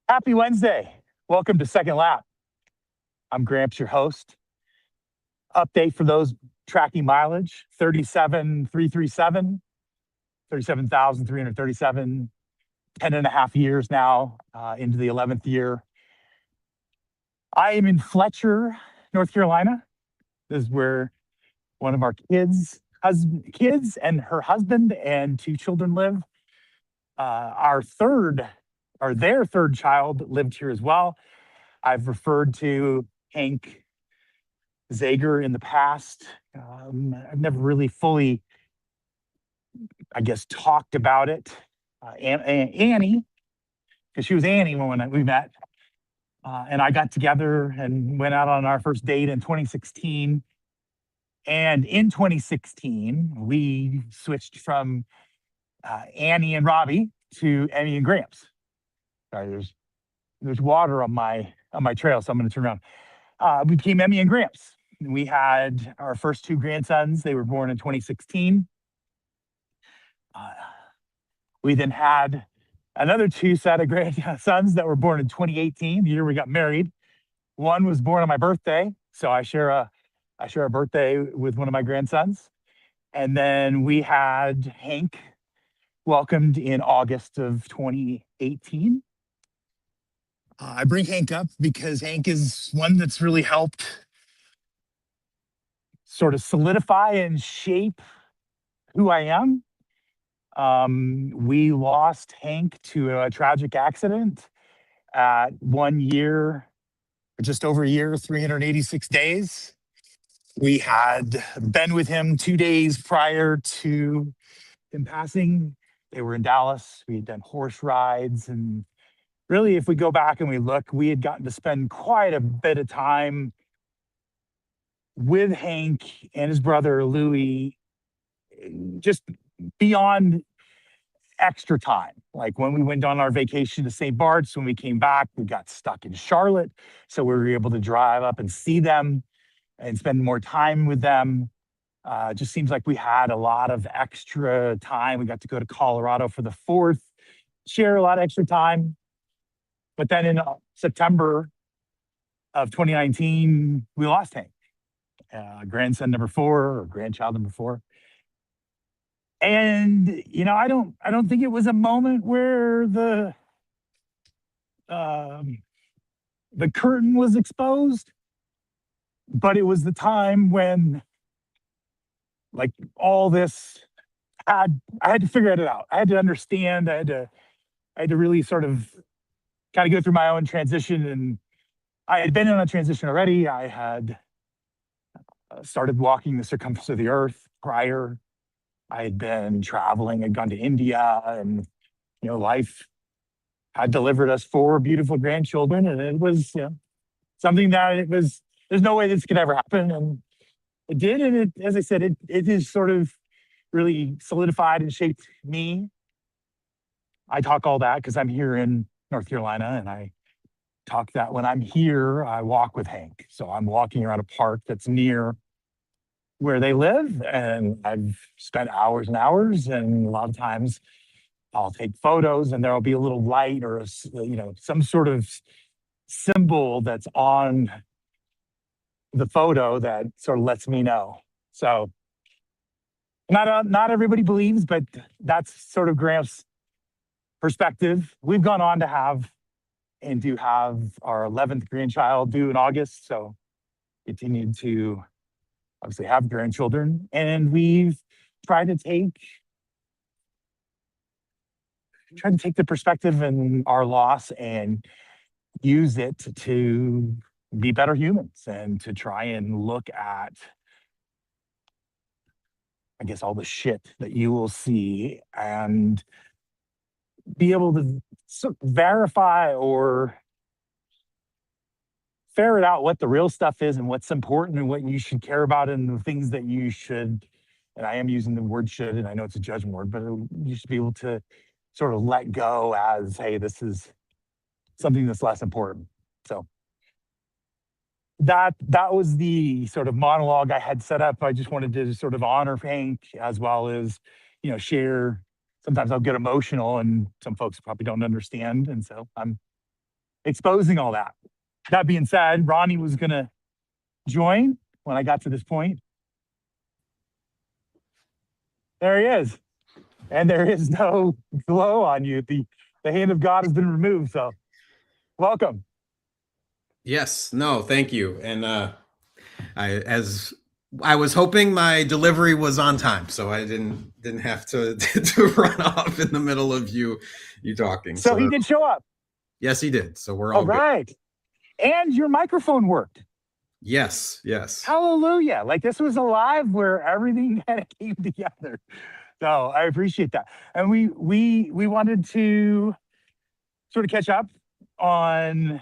Happy Wednesday. Welcome to Second Lap. I'm Gramps, your host. Update for those tracking mileage 37,337, 37,337, 10 and a half years now, into the 11th year. I am in Fletcher, North Carolina. This is where one of our kids and her husband and two children live. Their third child lived here as well. I've referred to Hank Zager in the past. I've never really fully, I guess, talked about it. Annie, because she was Annie when we met, and I got together and went out on our first date in 2016. And in 2016, we switched from Annie and Robbie to Emmy and Gramps. Sorry, there's water on my trail, so I'm going to turn around. We became Emmy and Gramps. We had our first two grandsons. They were born in 2016. We then had another two set of grandsons that were born in 2018, the year we got married. One was born on my birthday, so I share a birthday with one of my grandsons. And then we had Hank welcomed in August of 2018. I bring Hank up because Hank is one that's really helped sort of solidify and shape who I am. We lost Hank to a tragic accident at 1 year, just over a year, 386 days. We had been with him 2 days prior to him passing. They were in Dallas. We had done horse rides. And really, if we go back and we look, we had gotten to spend quite a bit of time with Hank and his brother, Louie, just beyond extra time. Like when we went on our vacation to St. Bart's, when we came back, we got stuck in Charlotte. So we were able to drive up and see them and spend more time with them. Just seems like we had a lot of extra time. We got to go to Colorado for the 4th, share a lot of extra time. But then in September of 2019, we lost Hank, grandson number 4 or grandchild number 4. And I don't think it was a moment where the curtain was exposed, but it was the time when, like, all this I had to figure it out. I had to understand. I had to really sort of kind of go through my own transition. And I had been in a transition already. I had started walking the circumference of the earth prior. I had been traveling. I'd gone to India, and life had delivered us 4 beautiful grandchildren, and it was something that there's no way this could ever happen, and it did. And it, as I said, it is sort of really solidified and shaped me. I talk all that because I'm here in North Carolina, and I talk that when I'm here, I walk with Hank. So I'm walking around a park that's near where they live, and I've spent hours and hours, and a lot of times I'll take photos, and there'll be a little light or some sort of symbol that's on the photo that sort of lets me know. So not everybody believes, but that's sort of Gramps' perspective. We've gone on to have our 11th grandchild due in August, so continued to obviously have grandchildren, and we've tried to take the perspective in our loss and use it to be better humans and to try and look at, I guess, all the shit that you will see and be able to verify or ferret out what the real stuff is and what's important and what you should care about and the things that you should, and I am using the word should, and I know it's a judgment word, but you should be able to sort of let go as, hey, this is something that's less important. So that was the sort of monologue I had set up. I just wanted to sort of honor Hank as well as, share. Sometimes I'll get emotional, and some folks probably don't understand. And so I'm exposing all that. That being said, Ronnie was going to join when I got to this point. There he is. And there is no glow on you. The hand of God has been removed. So welcome. Yes, no, thank you. And as I was hoping my delivery was on time, so I didn't have to to run off in the middle of you talking. So he did show up. Yes, he did. So we're all right. Good. And your microphone worked. Yes, yes. Hallelujah. Like this was a live where everything kind of came together. So I appreciate that. And we wanted to sort of catch up on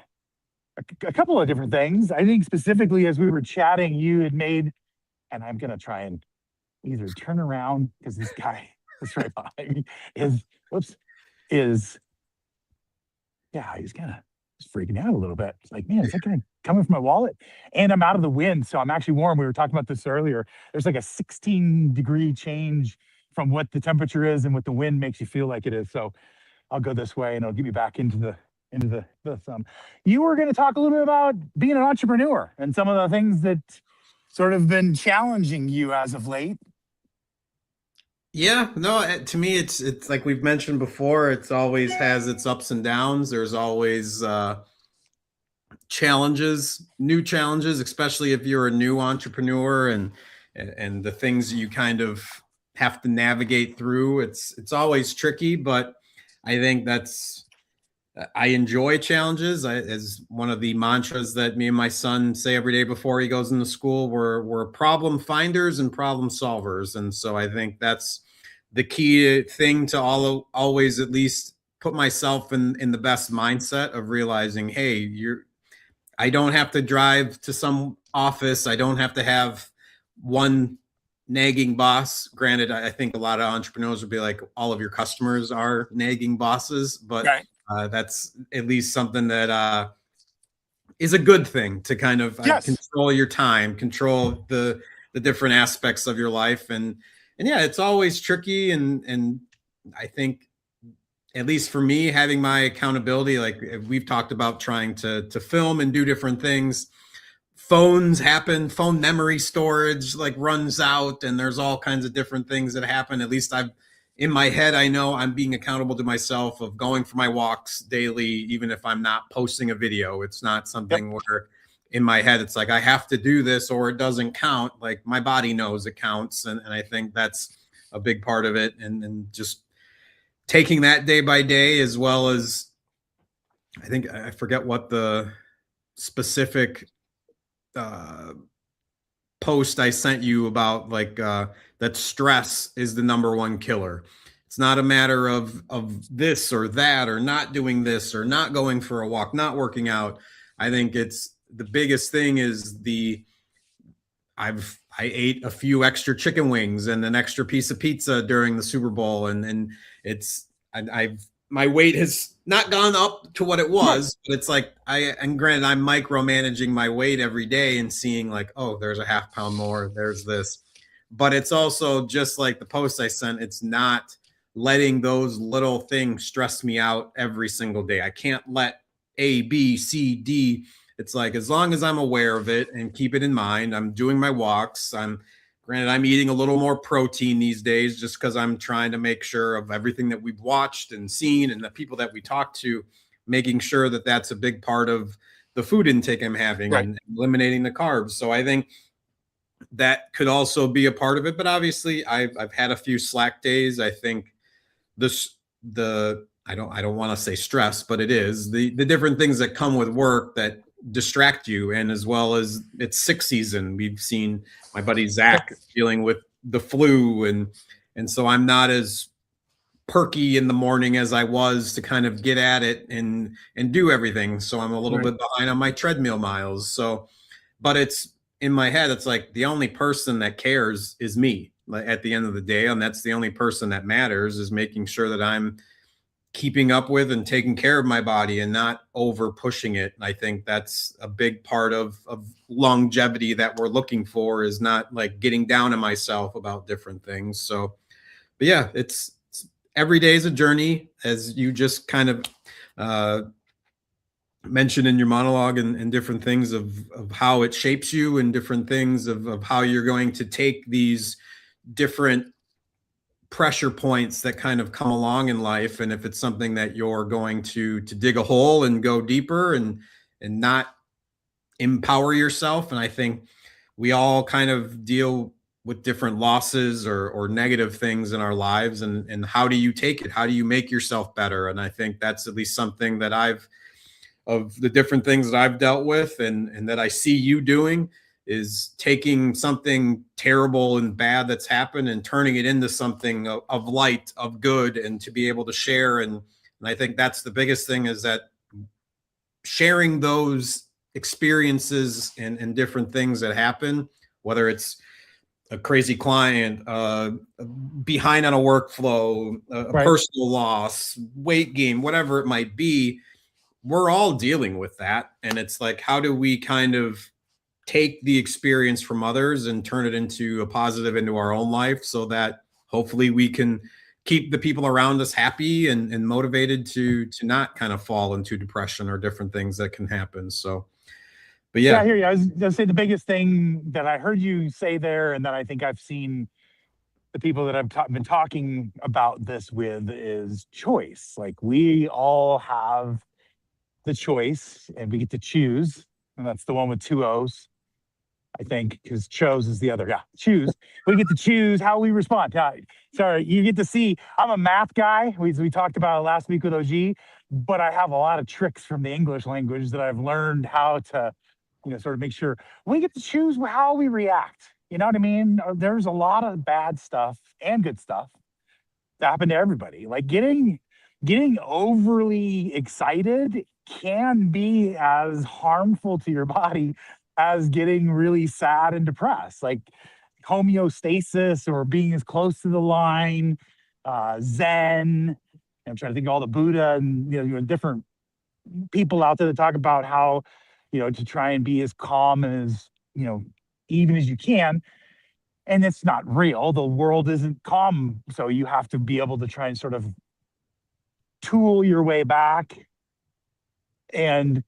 a couple of different things. I think specifically as we were chatting, you had made, and I'm going to try and either turn around because this guy that's right behind me he's kind of freaking out a little bit. It's like, man, is that guy coming from my wallet? And I'm out of the wind, so I'm actually warm. We were talking about this earlier. There's like a 16-degree change from what the temperature is and what the wind makes you feel like it is. So I'll go this way and it'll get me back into the sun. You were going to talk a little bit about being an entrepreneur and some of the things that sort of been challenging you as of late. Yeah, no, to me, it's like we've mentioned before, it's always has its ups and downs. There's always challenges, new challenges, especially if you're a new entrepreneur and the things you kind of have to navigate through. It's always tricky, but I think I enjoy challenges. As one of the mantras that me and my son say every day before he goes into school, we're problem finders and problem solvers. And so I think that's the key thing to always at least put myself in the best mindset of realizing, hey, I don't have to drive to some office. I don't have to have one nagging boss. Granted, I think a lot of entrepreneurs would be like, all of your customers are nagging bosses, but right. That's at least something that is a good thing to kind of control your time, control the different aspects of your life. And yeah, it's always tricky. And I think, at least for me, having my accountability, like we've talked about trying to film and do different things, phones happen, phone memory storage like runs out, and there's all kinds of different things that happen. At least in my head, I know I'm being accountable to myself of going for my walks daily, even if I'm not posting a video. It's not something where in my head, it's like, I have to do this or it doesn't count. Like my body knows it counts. And I think that's a big part of it. And just taking that day by day, as well as, I think I forget what the specific post I sent you about, like that stress is the #1 killer. It's not a matter of this or that, or not doing this, or not going for a walk, not working out. I think it's the biggest thing is I ate a few extra chicken wings and an extra piece of pizza during the Super Bowl, and my weight has not gone up to what it was, but it's like and granted, I'm micromanaging my weight every day and seeing like, oh, there's a half pound more, there's this. But it's also just like the post I sent, it's not letting those little things stress me out every single day. I can't let A, B, C, D. It's like, as long as I'm aware of it and keep it in mind, I'm doing my walks. Granted, I'm eating a little more protein these days just because I'm trying to make sure of everything that we've watched and seen and the people that we talk to, making sure that that's a big part of the food intake I'm having and eliminating the carbs. So I think that could also be a part of it. But obviously, I've had a few slack days. I think I don't want to say stress, but it is the different things that come with work that distract you. And as well as it's sick season, we've seen my buddy Zach dealing with the flu, and so I'm not as perky in the morning as I was to kind of get at it and do everything. So I'm a little bit behind on my treadmill miles. So, but it's in my head, it's like the only person that cares is me at the end of the day. And that's the only person that matters, is making sure that I'm keeping up with and taking care of my body and not over pushing it. And I think that's a big part of longevity that we're looking for, is not like getting down on myself about different things. So, but yeah, it's every day is a journey, as you just kind of mentioned in your monologue and different things of how it shapes you and different things of how you're going to take these different pressure points that kind of come along in life. And if it's something that you're going to dig a hole and go deeper and not empower yourself. And I think we all kind of deal with different losses or negative things in our lives. And how do you take it? How do you make yourself better? And I think that's at least something that of the different things that I've dealt with and that I see you doing is taking something terrible and bad that's happened and turning it into something of light, of good, and to be able to share. And I think that's the biggest thing, is that sharing those experiences and different things that happen, whether it's a crazy client, behind on a workflow, a Right. personal loss, weight gain, whatever it might be, we're all dealing with that. And it's like, how do we kind of take the experience from others and turn it into a positive into our own life, so that hopefully we can keep the people around us happy and motivated to not kind of fall into depression or different things that can happen. So, but Yeah, I yeah, hear you. I was gonna say the biggest thing that I heard you say there, and that I think I've seen the people that I've been talking about this with, is choice. Like, we all have the choice and we get to choose. And that's the one with two O's, I think, because chose is the other. Yeah, choose. We get to choose how we respond. Yeah, sorry, you get to see. I'm a math guy. We talked about it last week with OG, but I have a lot of tricks from the English language that I've learned how to, sort of make sure we get to choose how we react. You know what I mean? There's a lot of bad stuff and good stuff that happen to everybody. Like, getting overly excited can be as harmful to your body as getting really sad and depressed. Like, homeostasis, or being as close to the line, Zen. I'm trying to think of all the Buddha and different people out there that talk about how, to try and be as calm and as, even as you can. And it's not real. The world isn't calm. So you have to be able to try and sort of tool your way back. And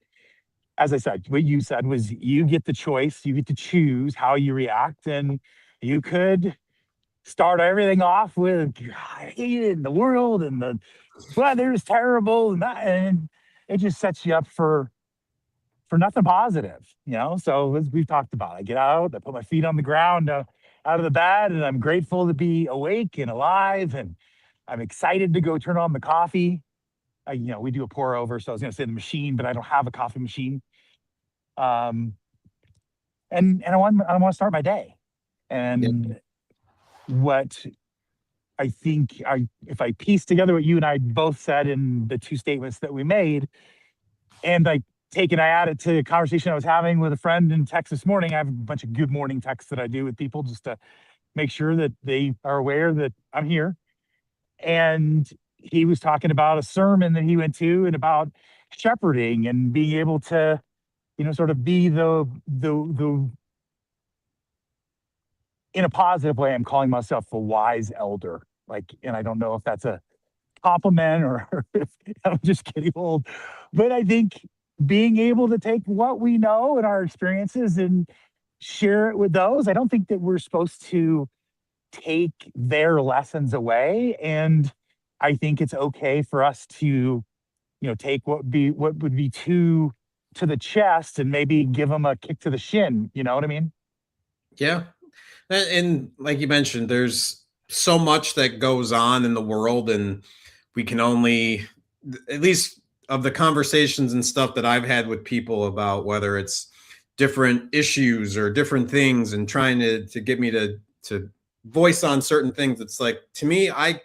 as I said, what you said was, you get the choice, you get to choose how you react. And you could start everything off with, "God, I hate it in the world, and the weather is terrible," and it just sets you up for nothing positive. So, as we've talked about, I get out, I put my feet on the ground, out of the bed, and I'm grateful to be awake and alive, and I'm excited to go turn on the coffee. We do a pour over, so I was going to say the machine, but I don't have a coffee machine. Um, and I want to start my day. yeah, And what I think, if I piece together what you and I both said in the two statements that we made, and I add it to a conversation I was having with a friend in Texas this morning. I have a bunch of good morning texts that I do with people, just to make sure that they are aware that I'm here. And he was talking about a sermon that he went to, and about shepherding and being able to, sort of be the in a positive way. I'm calling myself a wise elder. Like, and I don't know if that's a compliment or if I'm just getting old, but I think being able to take what we know and our experiences and share it with those. I don't think that we're supposed to take their lessons away. And I think it's okay for us to, take what would be to the chest, and maybe give them a kick to the shin. You know what I mean? yeah. And like you mentioned, there's so much that goes on in the world, and we can only, at least of the conversations and stuff that I've had with people about whether it's different issues or different things, and trying to get me to voice on certain things. It's like, to me, I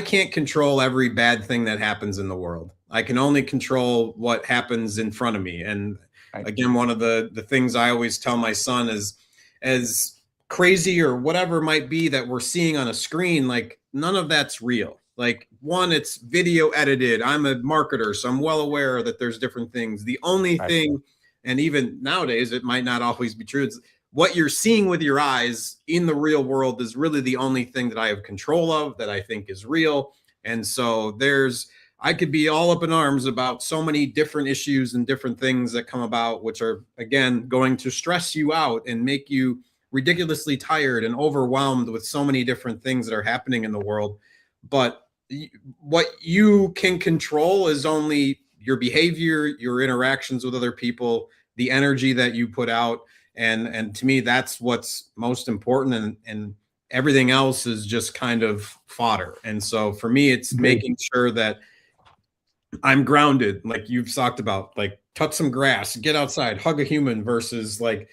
can't control every bad thing that happens in the world. I can only control what happens in front of me. And Right. again, one of the things I always tell my son is, as crazy or whatever it might be that we're seeing on a screen, like, none of that's real. Like, one, it's video edited. I'm a marketer, so I'm well aware that there's different things. The only Right. thing, and even nowadays, it might not always be true, it's what you're seeing with your eyes in the real world is really the only thing that I have control of, that I think is real. And so I could be all up in arms about so many different issues and different things that come about, which are, again, going to stress you out and make you ridiculously tired and overwhelmed with so many different things that are happening in the world. But what you can control is only your behavior, your interactions with other people, the energy that you put out. And to me, that's what's most important. And everything else is just kind of fodder. And so for me, it's making sure that I'm grounded, like you've talked about, like touch some grass, get outside, hug a human versus like,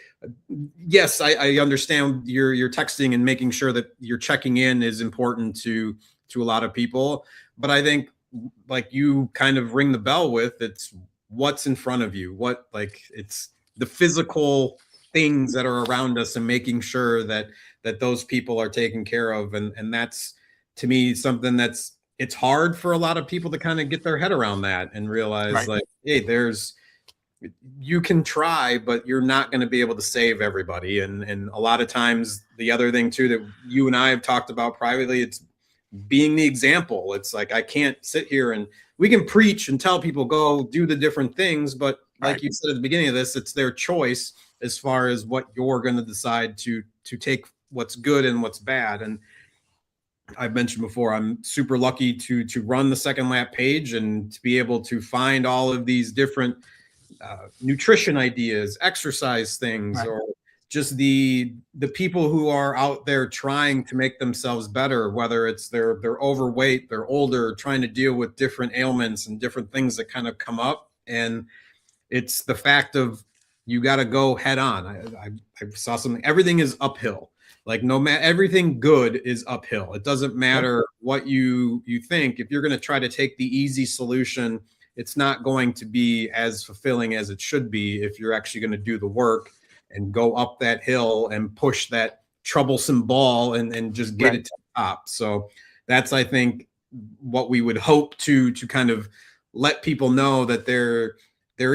yes, I understand you're texting and making sure that you're checking in is important to a lot of people. But I think like you kind of ring the bell with, it's what's in front of you, what like it's the physical things that are around us and making sure that those people are taken care of. And that's to me something that's it's hard for a lot of people to kind of get their head around that and realize like, hey, you can try, but you're not going to be able to save everybody. And a lot of times the other thing too, that you and I have talked about privately, it's being the example. It's like, I can't sit here and we can preach and tell people go do the different things. But like you said at the beginning of this, it's their choice as far as what you're going to decide to take what's good and what's bad. And I've mentioned before, I'm super lucky to run the Second Lap page and to be able to find all of these different nutrition ideas, exercise things, or just the people who are out there trying to make themselves better, whether it's they're overweight, they're older, trying to deal with different ailments and different things that kind of come up. And it's the fact of you got to go head on. I saw something, everything is uphill. Like no matter everything good is uphill. It doesn't matter what you think. If you're going to try to take the easy solution, it's not going to be as fulfilling as it should be if you're actually going to do the work and go up that hill and push that troublesome ball and just get it to the top. So that's, I think, what we would hope to kind of let people know that there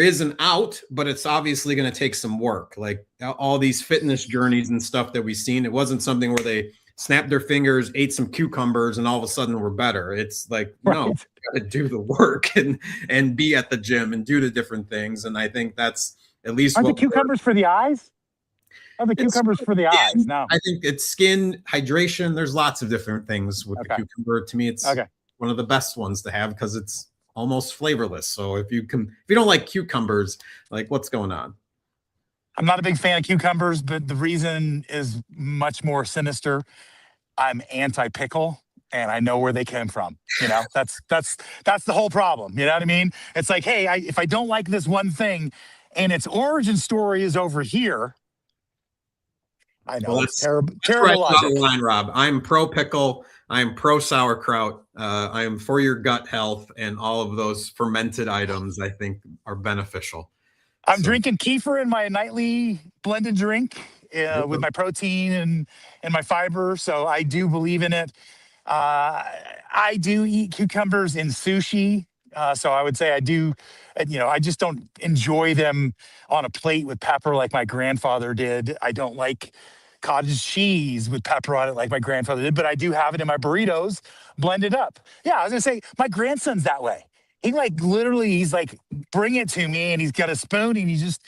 is an out, but it's obviously going to take some work. Like all these fitness journeys and stuff that we've seen, it wasn't something where they snapped their fingers, ate some cucumbers, and all of a sudden we're better. It's like, no, you got to do the work and be at the gym and do the different things. And I think that's at least the cucumbers for the eyes? Oh, the cucumbers for the eyes. No, I think it's skin hydration. There's lots of different things with the cucumber. To me, it's one of the best ones to have because it's almost flavorless. So if you don't like cucumbers, like what's going on? I'm not a big fan of cucumbers, but the reason is much more sinister. I'm anti-pickle and I know where they came from. You know, that's the whole problem. You know what I mean? It's like, hey, if I don't like this one thing and its origin story is over here, I know it's terrible. Terrible logic. Line, Rob. I'm pro pickle. I'm pro sauerkraut. I am for your gut health, and all of those fermented items I think are beneficial. I'm drinking kefir in my nightly blended drink with my protein and my fiber. So I do believe in it. I do eat cucumbers in sushi. So I would say I do, I just don't enjoy them on a plate with pepper like my grandfather did. I don't like cottage cheese with pepper on it like my grandfather did, but I do have it in my burritos blended up. Yeah, I was gonna say my grandson's that way. He like literally, he's like, bring it to me, and he's got a spoon, and he's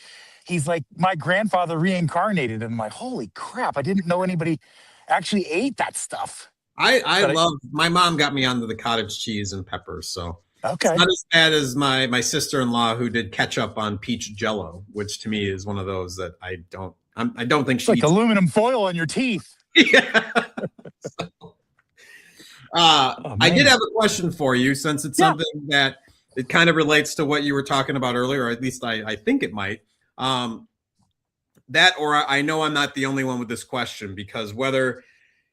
like my grandfather reincarnated. And I'm like, holy crap, I didn't know anybody actually ate that stuff. I love, my mom got me onto the cottage cheese and peppers, so okay. It's not as bad as my sister-in-law who did ketchup on peach Jello, which to me is one of those that I don't think she's like aluminum foil on your teeth. Yeah. I did have a question for you, since it's something that it kind of relates to what you were talking about earlier, or at least I think it might. That, or I know I'm not the only one with this question, because whether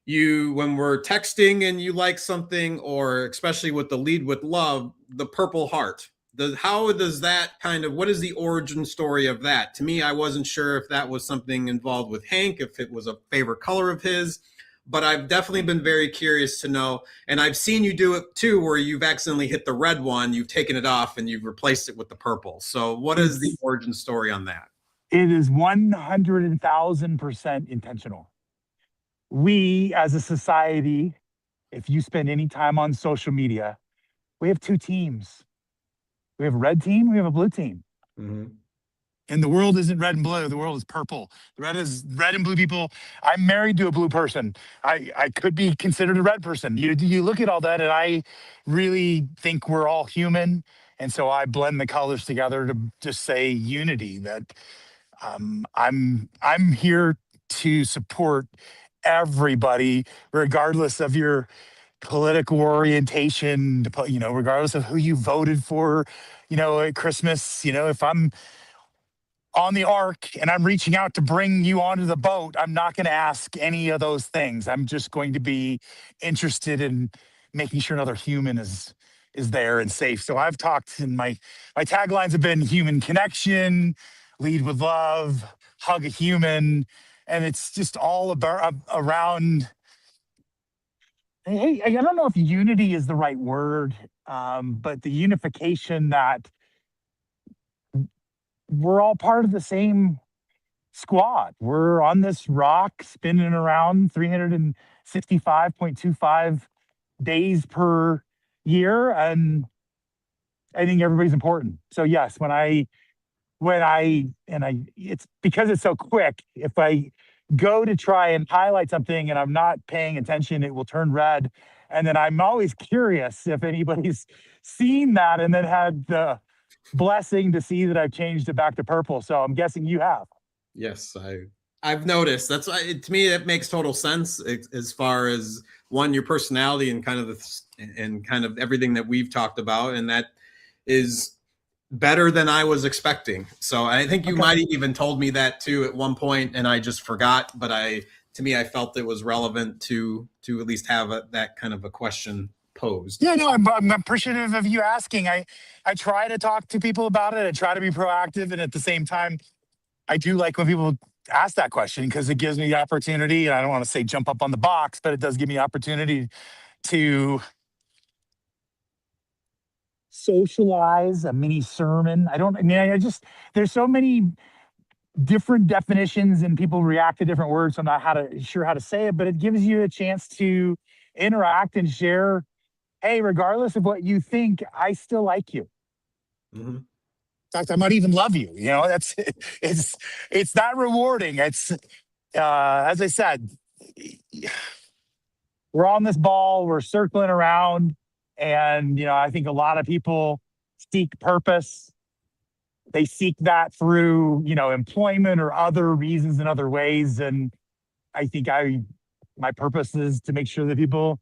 when we're texting and you like something, or especially with the lead with love, the Purple Heart, how does that what is the origin story of that? To me, I wasn't sure if that was something involved with Hank, if it was a favorite color of his, but I've definitely been very curious to know. And I've seen you do it too, where you've accidentally hit the red one, you've taken it off and you've replaced it with the purple. So what is the origin story on that? It is 100,000% intentional. We as a society, if you spend any time on social media, We have two teams. We have a red team, we have a blue team. Mhm. And the world isn't red and blue. The world is purple. The red is red and blue people. I'm married to a blue person. I could be considered a red person. You look at all that, and I really think we're all human. And so I blend the colors together to just say unity. That I'm here to support everybody, regardless of your political orientation. Regardless of who you voted for. At Christmas. If I'm on the ark and I'm reaching out to bring you onto the boat, I'm not going to ask any of those things. I'm just going to be interested in making sure another human is there and safe. So I've talked, and my taglines have been human connection, lead with love, hug a human, and it's just all about around. Hey, I don't know if unity is the right word, but the unification that we're all part of the same squad. We're on this rock spinning around 365.25 days per year. And I think everybody's important. So yes, it's because it's so quick. If I go to try and highlight something and I'm not paying attention, it will turn red. And then I'm always curious if anybody's seen that and then had the blessing to see that I've changed it back to purple. So I'm guessing you have. Yes, I've noticed. That's why to me it makes total sense as far as one, your personality and kind of everything that we've talked about, and that is better than I was expecting. So I think you Okay. might have even told me that too at one point, and I just forgot. But to me, I felt it was relevant to at least have that kind of a question posed. Yeah, no, I'm appreciative of you asking. I try to talk to people about it. I try to be proactive, and at the same time, I do like when people ask that question because it gives me the opportunity. And I don't want to say jump up on the box, but it does give me opportunity to socialize a mini sermon. I just there's so many different definitions and people react to different words. So I'm not sure how to say it, but it gives you a chance to interact and share. Hey, regardless of what you think, I still like you. Mm-hmm. In fact, I might even love you. That's it's that rewarding. It's as I said, we're on this ball, we're circling around, and I think a lot of people seek purpose. They seek that through employment or other reasons in other ways, and I think my purpose is to make sure that people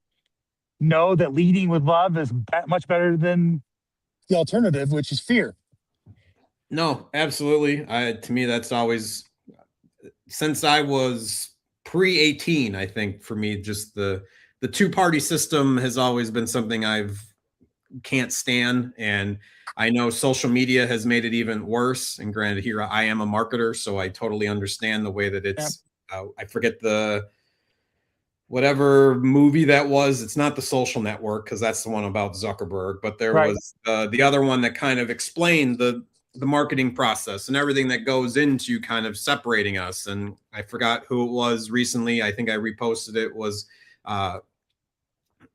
know that leading with love is much better than the alternative, which is fear. No, absolutely. To me, that's always since I was pre-18. I think for me, just the two-party system has always been something I've can't stand, and I know social media has made it even worse. And granted, here I am a marketer, so I totally understand the way that Yeah. it's. I forget the whatever movie that was. It's not The Social Network because that's the one about Zuckerberg, but there Right. was the other one that kind of explained the marketing process and everything that goes into kind of separating us. And I forgot who it was recently. I think I reposted it. Was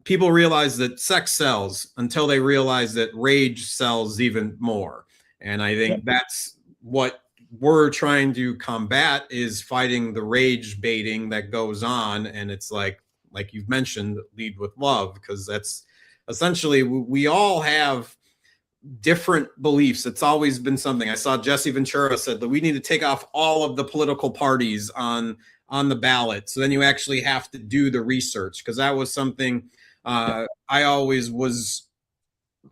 people realize that sex sells until they realize that rage sells even more. And I think that's what we're trying to combat is fighting the rage baiting that goes on. And it's like you've mentioned, lead with love, because that's essentially we all have different beliefs. It's always been something. I saw Jesse Ventura said that we need to take off all of the political parties on the ballot. So then you actually have to do the research, because that was something I always was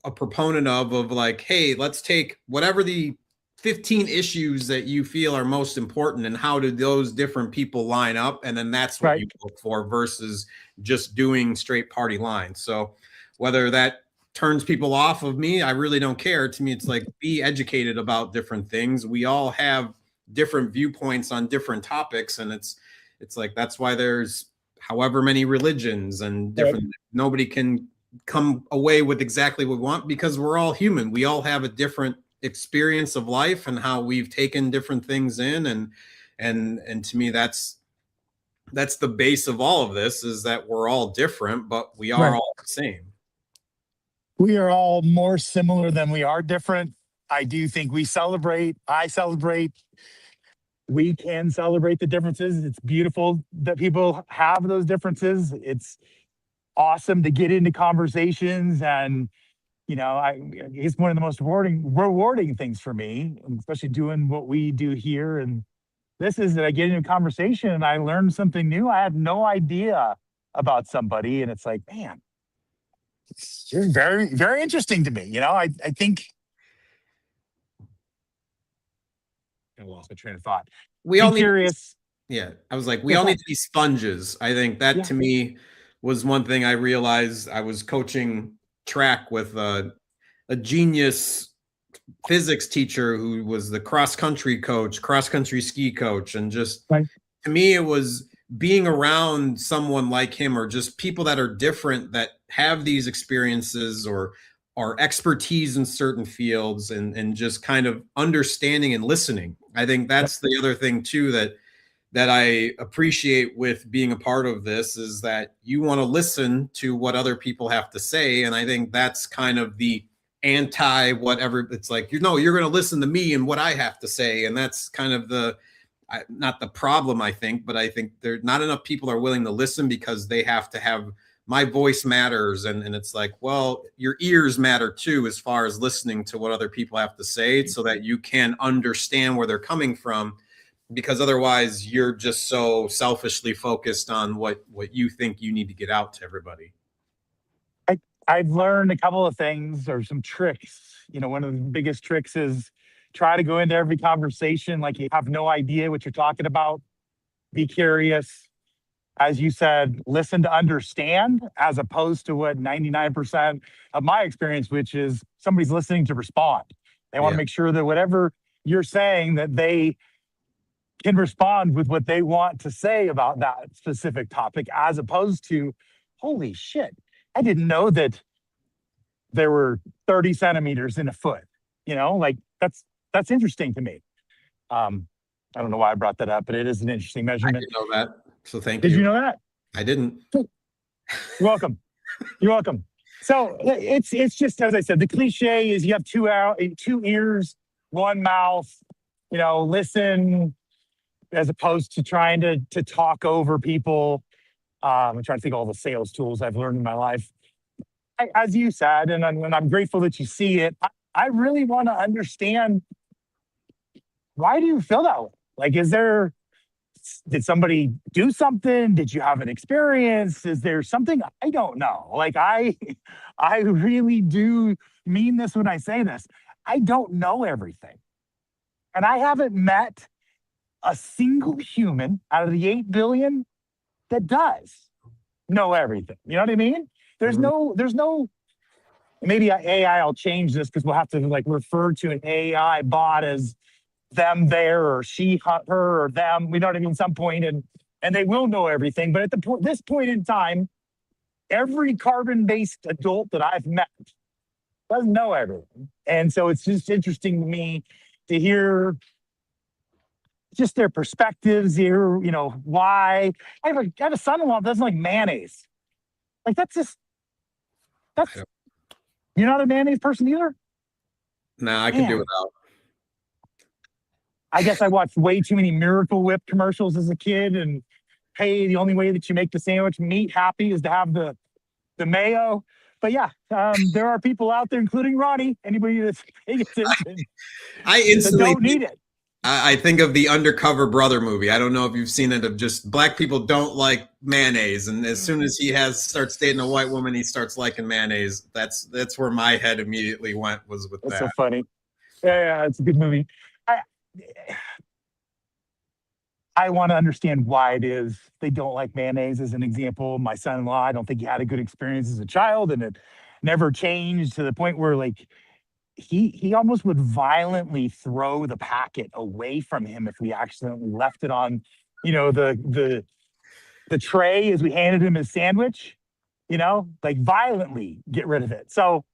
a proponent of like, hey, let's take whatever the 15 issues that you feel are most important and how do those different people line up, and then that's what Right. you look for versus just doing straight party lines. So whether that turns people off of me, I really don't care. To me, it's like, be educated about different things. We all have different viewpoints on different topics, and it's like that's why there's however many religions and different. Right. Nobody can come away with exactly what we want because we're all human. We all have a different experience of life and how we've taken different things in, and to me that's the base of all of this, is that we're all different but we are Right. all the same. We are all more similar than we are different. I do think I celebrate, we can celebrate the differences. It's beautiful that people have those differences. It's awesome to get into conversations and it's one of the most rewarding things for me, especially doing what we do here. And this is that I get into a conversation and I learn something new. I had no idea about somebody, and it's like, man, you're very, very interesting to me. I think I lost my train of thought. We Be all need, curious. yeah, I was like, we Yeah, all need to be sponges. I think that yeah, to me was one thing I realized. I was coaching track with a genius physics teacher who was the cross country ski coach. And just right. to me, it was being around someone like him, or just people that are different, that have these experiences or expertise in certain fields, and just kind of understanding and listening. I think Yep. that's the other thing too, that I appreciate with being a part of this, is that you want to listen to what other people have to say. And I think that's kind of the anti whatever. It's like, you're going to listen to me and what I have to say. And that's kind of not the problem, I think, but I think there not enough people are willing to listen, because they have to have my voice matters. And it's like, well, your ears matter too, as far as listening to what other people have to say, so that you can understand where they're coming from, because otherwise you're just so selfishly focused on what you think you need to get out to everybody. I've learned a couple of things or some tricks. One of the biggest tricks is try to go into every conversation like you have no idea what you're talking about. Be curious. As you said, listen to understand, as opposed to what 99% of my experience, which is somebody's listening to respond. They want to Yeah. make sure that whatever you're saying, that they can respond with what they want to say about that specific topic, as opposed to, holy shit, I didn't know that there were 30 centimeters in a foot. Like that's interesting to me. I don't know why I brought that up, but it is an interesting I measurement. didn't know that. So thank Did you. you know that? I didn't. You're welcome. You're welcome. So it's just, as I said, the cliche is you have two ears, one mouth. Listen, as opposed to trying to talk over people. I'm trying to think of all the sales tools I've learned in my life. As you said, and I'm grateful that you see it. I really want to understand, why do you feel that way? Like, did somebody do something? Did you have an experience? Is there something I don't know? Like, I really do mean this when I say this. I don't know everything. And I haven't met a single human out of the 8 billion that does know everything. You know what I mean? There's no, maybe AI will change this, because we'll have to like refer to an AI bot as them, there, or she, her, or them. We know what I mean? Some point, and they will know everything. But at this point in time, every carbon-based adult that I've met doesn't know everything. And so it's just interesting to me to hear just their perspectives here. Why I have a son-in-law that doesn't like mayonnaise. Like, that's you're not a mayonnaise person either? No, I can do Man. without. I guess I watched way too many Miracle Whip commercials as a kid, and hey, the only way that you make the sandwich meat happy is to have the mayo. But yeah, there are people out there, including Ronnie, anybody that's paying attention, I that instantly don't need it. I think of the Undercover Brother movie. I don't know if you've seen it, of just black people don't like mayonnaise, and as soon as he starts dating a white woman, he starts liking mayonnaise. That's where my head immediately went, was with That's that. so funny. Yeah, it's a good movie. I want to understand why it is they don't like mayonnaise. As an example, my son-in-law, I don't think he had a good experience as a child, and it never changed, to the point where like he almost would violently throw the packet away from him if we accidentally left it on, the tray as we handed him his sandwich, like violently get rid of it. So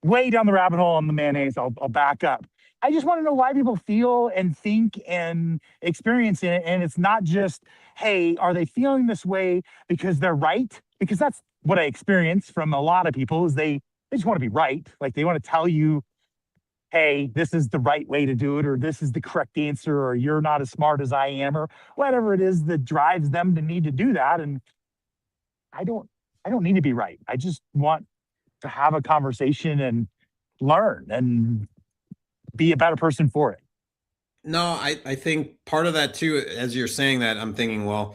way down the rabbit hole on the mayonnaise, I'll back up. I just want to know why people feel and think and experience it. And it's not just, hey, are they feeling this way because they're right? Because that's what I experience from a lot of people, is they they just want to be right. Like they want to tell you, hey, this is the right way to do it, or this is the correct answer, or you're not as smart as I am, or whatever it is that drives them to need to do that. And I don't, I don't need to be right. I just want to have a conversation and learn and be a better person for it. No, I think part of that too, as you're saying that, I'm thinking, well,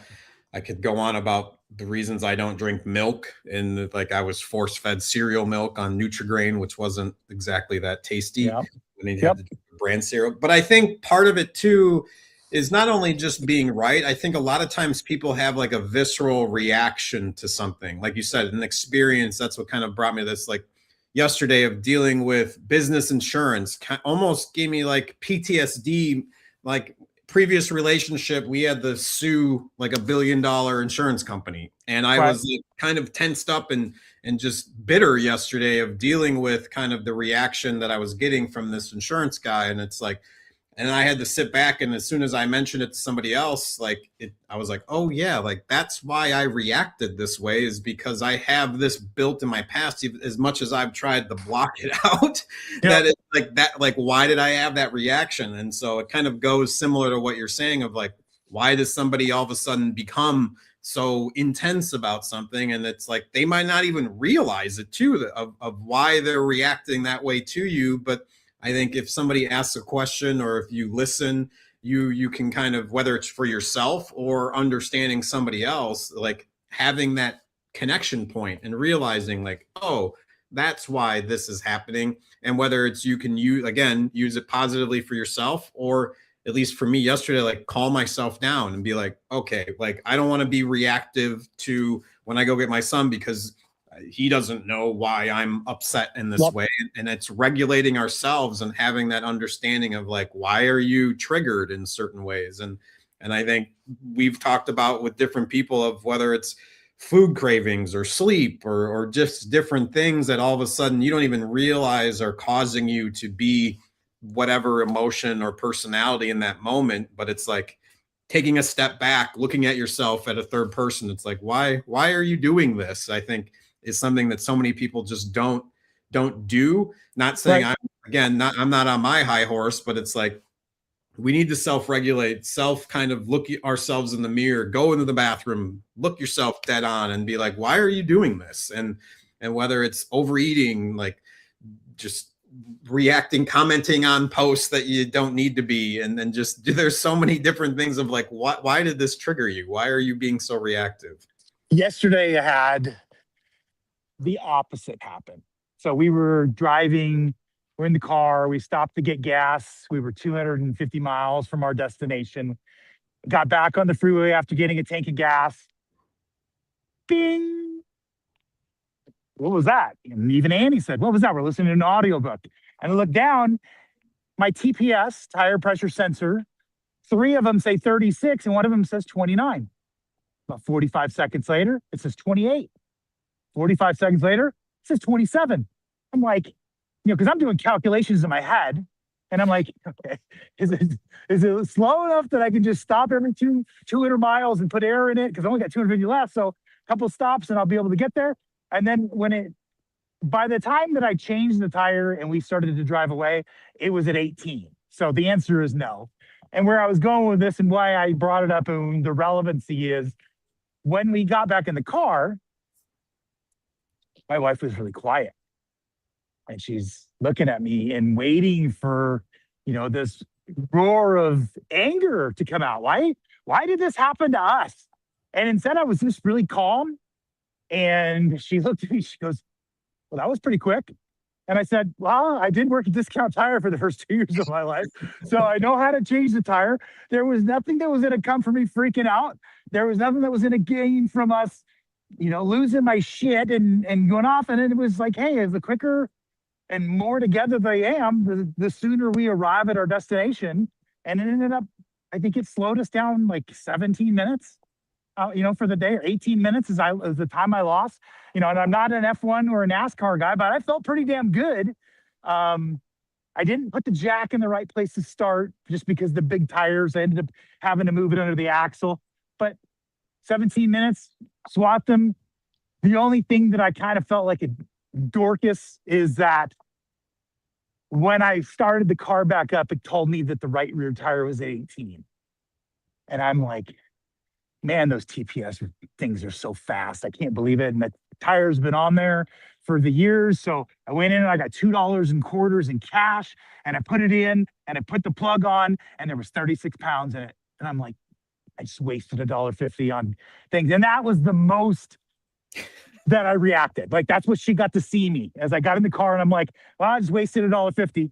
I could go on about the reasons I don't drink milk, and like I was force fed cereal milk on Nutri-Grain, which wasn't exactly that tasty Yeah. when you Yep. had the brand cereal. But I think part of it too is not only just being right. I think a lot of times people have like a visceral reaction to something. Like you said, an experience. That's what kind of brought me to this. Like yesterday of dealing with business insurance almost gave me like PTSD. Like previous relationship, we had to sue like $1 billion insurance company, and I Right. was like, kind of tensed up and just bitter yesterday of dealing with kind of the reaction that I was getting from this insurance guy. And it's like, and I had to sit back, and as soon as I mentioned it to somebody else, like I was like, oh yeah, like that's why I reacted this way, is because I have this built in my past. As much as I've tried to block it out, Yep. that it's like that, like why did I have that reaction? And so it kind of goes similar to what you're saying of like, why does somebody all of a sudden become so intense about something? And it's like they might not even realize it too, of why they're reacting that way to you. But I think if somebody asks a question, or if you listen, you can kind of, whether it's for yourself or understanding somebody else, like having that connection point and realizing like, oh, that's why this is happening. And whether it's, you can use it positively for yourself, or at least for me yesterday, like calm myself down and be like, okay, like I don't want to be reactive to when I go get my son, because he doesn't know why I'm upset in this Yep. way. And it's regulating ourselves and having that understanding of like, why are you triggered in certain ways? And I think we've talked about with different people of whether it's food cravings or sleep or just different things that all of a sudden you don't even realize are causing you to be whatever emotion or personality in that moment. But it's like taking a step back, looking at yourself at a third person. It's like, why are you doing this? I think is something that so many people just don't do. Not saying Right. I'm not on my high horse, but it's like we need to self-regulate, kind of look ourselves in the mirror, go into the bathroom, look yourself dead on and be like, why are you doing this? And whether it's overeating, like just reacting, commenting on posts that you don't need to be, and then just there's so many different things of like, why did this trigger you? Why are you being so reactive? Yesterday I had the opposite happen. So we were driving, we're in the car, we stopped to get gas. We were 250 miles from our destination. Got back on the freeway after getting a tank of gas. Bing. What was that? And even Annie said, what was that? We're listening to an audiobook. And I look down, my TPS, tire pressure sensor, 3 of them say 36 and one of them says 29. About 45 seconds later, it says 28. 45 seconds later, it says 27. I'm like, because I'm doing calculations in my head. And I'm like, okay, is it slow enough that I can just stop every 200 miles and put air in it? Because I only got 250 left. So a couple stops and I'll be able to get there. And then by the time that I changed the tire and we started to drive away, it was at 18. So the answer is no. And where I was going with this and why I brought it up and the relevancy is when we got back in the car, my wife was really quiet. And she's looking at me and waiting for, this roar of anger to come out. Why did this happen to us? And instead I was just really calm. And she looked at me, she goes, well, that was pretty quick. And I said, well, I did work at Discount Tire for the first 2 years of my life. So I know how to change the tire. There was nothing that was going to come from me freaking out. There was nothing that was going to gain from us, losing my shit and going off. And it was like, hey, the quicker and more together they am, the sooner we arrive at our destination. And it ended up, I think it slowed us down like 17 minutes. For the day, or 18 minutes is the time I lost. And I'm not an F1 or a NASCAR guy, but I felt pretty damn good. I didn't put the jack in the right place to start just because the big tires, I ended up having to move it under the axle. But 17 minutes, swapped them. The only thing that I kind of felt like it Dorcas is that when I started the car back up, it told me that the right rear tire was at 18. And I'm like, man, those TPS things are so fast. I can't believe it. And the tire's been on there for the years. So I went in and I got $2 in quarters in cash and I put it in and I put the plug on and there was 36 pounds in it. And I'm like, I just wasted $1.50 on things. And that was the most that I reacted. Like that's what she got to see me as I got in the car and I'm like, well, I just wasted $1.50.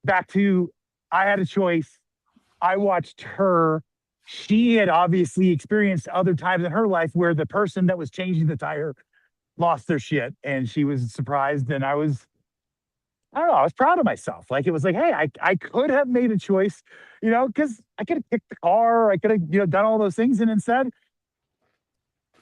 Back to, I had a choice. I watched her. She had obviously experienced other times in her life where the person that was changing the tire lost their shit and she was surprised. And I don't know, I was proud of myself. Like it was like, hey, I could have made a choice, because I could have kicked the car, I could have, done all those things. And instead,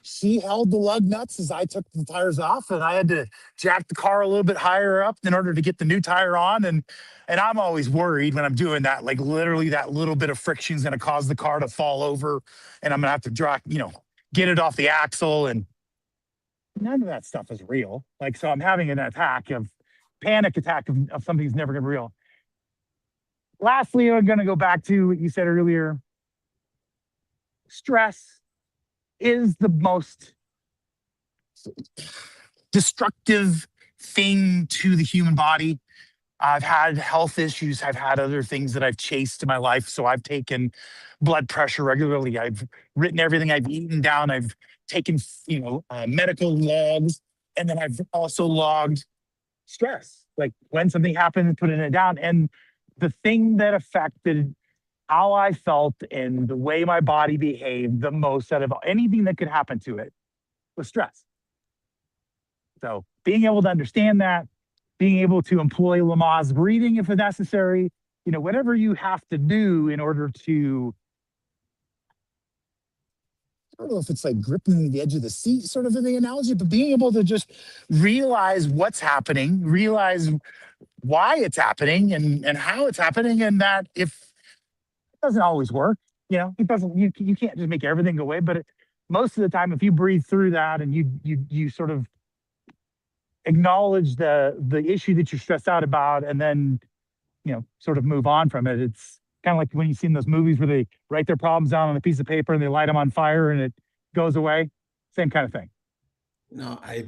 she held the lug nuts as I took the tires off and I had to jack the car a little bit higher up in order to get the new tire on. And I'm always worried when I'm doing that, like literally that little bit of friction is going to cause the car to fall over and I'm going to have to drop, get it off the axle. And none of that stuff is real. Like, so I'm having an panic attack of something's never going to be real. Lastly, I'm going to go back to what you said earlier. Stress is the most destructive thing to the human body. I've had health issues. I've had other things that I've chased in my life. So I've taken blood pressure regularly. I've written everything I've eaten down. I've taken, medical logs. And then I've also logged stress. Like when something happened, putting it down. And the thing that affected how I felt and the way my body behaved the most out of anything that could happen to it was stress. So being able to understand that, being able to employ Lamaze breathing if necessary, whatever you have to do in order to, I don't know if it's like gripping the edge of the seat sort of the analogy, but being able to just realize what's happening, realize why it's happening and how it's happening. And that if doesn't always work. It doesn't, you can't just make everything go away, but most of the time, if you breathe through that and you sort of acknowledge the issue that you're stressed out about and then, sort of move on from it. It's kind of like when you see in those movies where they write their problems down on a piece of paper and they light them on fire and it goes away. Same kind of thing. No, I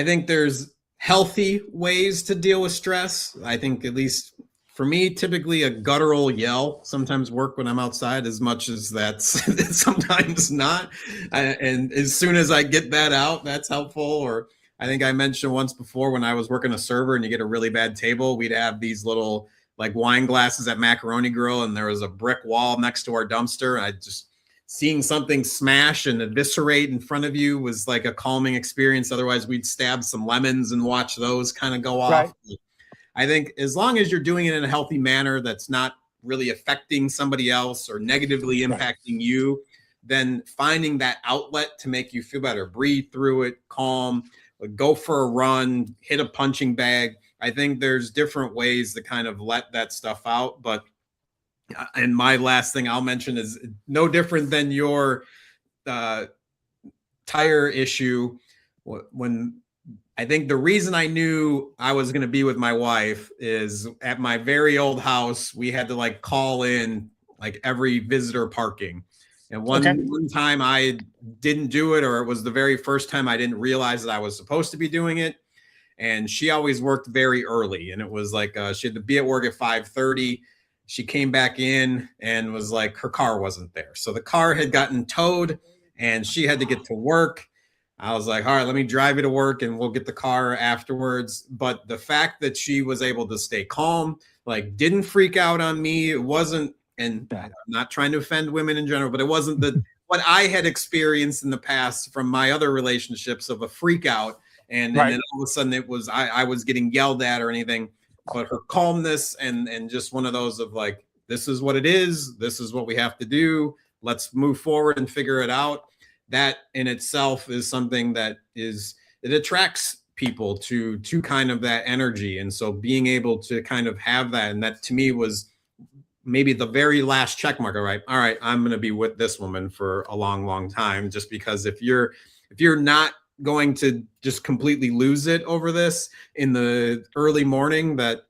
think there's healthy ways to deal with stress. I think at least for me, typically a guttural yell sometimes work when I'm outside as much as that's sometimes not. And as soon as I get that out, that's helpful. Or I think I mentioned once before when I was working a server and you get a really bad table, we'd have these little like wine glasses at Macaroni Grill and there was a brick wall next to our dumpster. I just seeing something smash and eviscerate in front of you was like a calming experience. Otherwise we'd stab some lemons and watch those kind of go off. Right. I think as long as you're doing it in a healthy manner that's not really affecting somebody else or negatively impacting you, then finding that outlet to make you feel better, breathe through it, calm, go for a run, hit a punching bag. I think there's different ways to kind of let that stuff out. But, and my last thing I'll mention is no different than your tire issue. When I think the reason I knew I was going to be with my wife is at my very old house, we had to like call in like every visitor parking. And one time I didn't do it, or it was the very first time I didn't realize that I was supposed to be doing it. And she always worked very early. And it was like she had to be at work at 5:30. She came back in and was like, her car wasn't there. So the car had gotten towed and she had to get to work. I was like, all right, let me drive you to work and we'll get the car afterwards. But the fact that she was able to stay calm, like didn't freak out on me. It wasn't, and I'm not trying to offend women in general, but it wasn't what I had experienced in the past from my other relationships of a freak out. And then all of a sudden it was, I was getting yelled at or anything, but her calmness and just one of those of like, this is what it is. This is what we have to do. Let's move forward and figure it out. That in itself is something that it attracts people to kind of that energy. And so being able to kind of have that, and that to me was maybe the very last check mark. All right, I'm going to be with this woman for a long, long time, just because if you're not going to just completely lose it over this in the early morning, that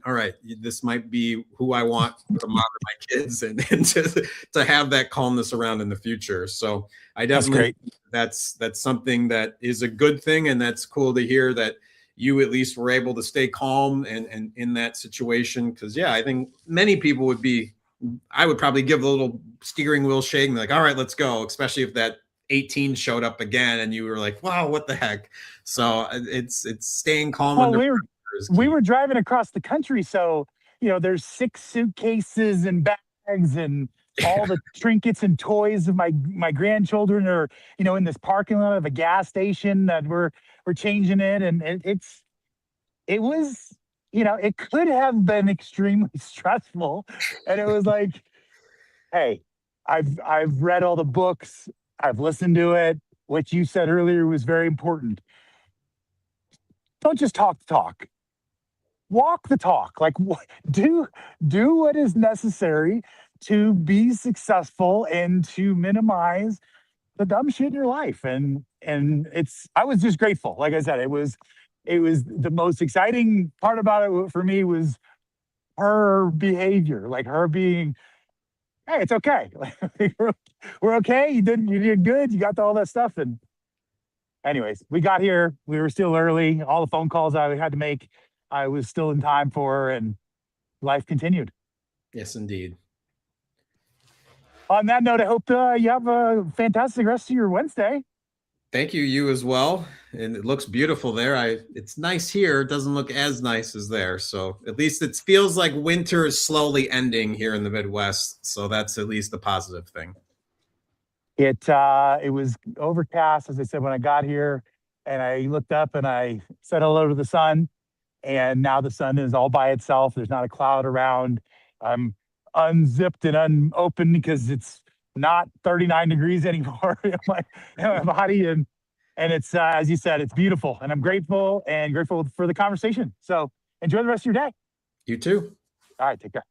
all right, this might be who I want for the mom of my kids, and to have that calmness around in the future. So I That's definitely great. that's something that is a good thing, and that's cool to hear that you at least were able to stay calm and in that situation. Because yeah, I think many people would be. I would probably give a little steering wheel shake and be like, all right, let's go. Especially if that 18 showed up again and you were like, wow, what the heck? So it's staying calm Well, under pressure is we key. were driving across the country, so there's 6 suitcases and bags and all the trinkets and toys of my grandchildren are in this parking lot of a gas station that we're changing it, and it was it could have been extremely stressful, and it was like, hey, I've read all the books, I've listened to it. What you said earlier was very important. Don't just talk the talk, walk the talk. Like, do what is necessary to be successful and to minimize the dumb shit in your life. And I was just grateful. Like I said, it was the most exciting part about it for me was her behavior, like her being, hey, it's okay. Like, we're okay. You did good. You got all that stuff. And anyways, we got here. We were still early. All the phone calls I had to make, I was still in time for, and life continued. Yes, indeed. On that note, I hope you have a fantastic rest of your Wednesday. Thank you, you as well. And it looks beautiful there. It's nice here. It doesn't look as nice as there. So at least it feels like winter is slowly ending here in the Midwest. So that's at least a positive thing. It was overcast, as I said, when I got here, and I looked up and I said hello to the sun, and now the sun is all by itself. There's not a cloud around. I'm unzipped and unopened because it's not 39 degrees anymore in my body, and it's as you said, it's beautiful, and I'm grateful for the conversation. So enjoy the rest of your day. You too. All right, take care.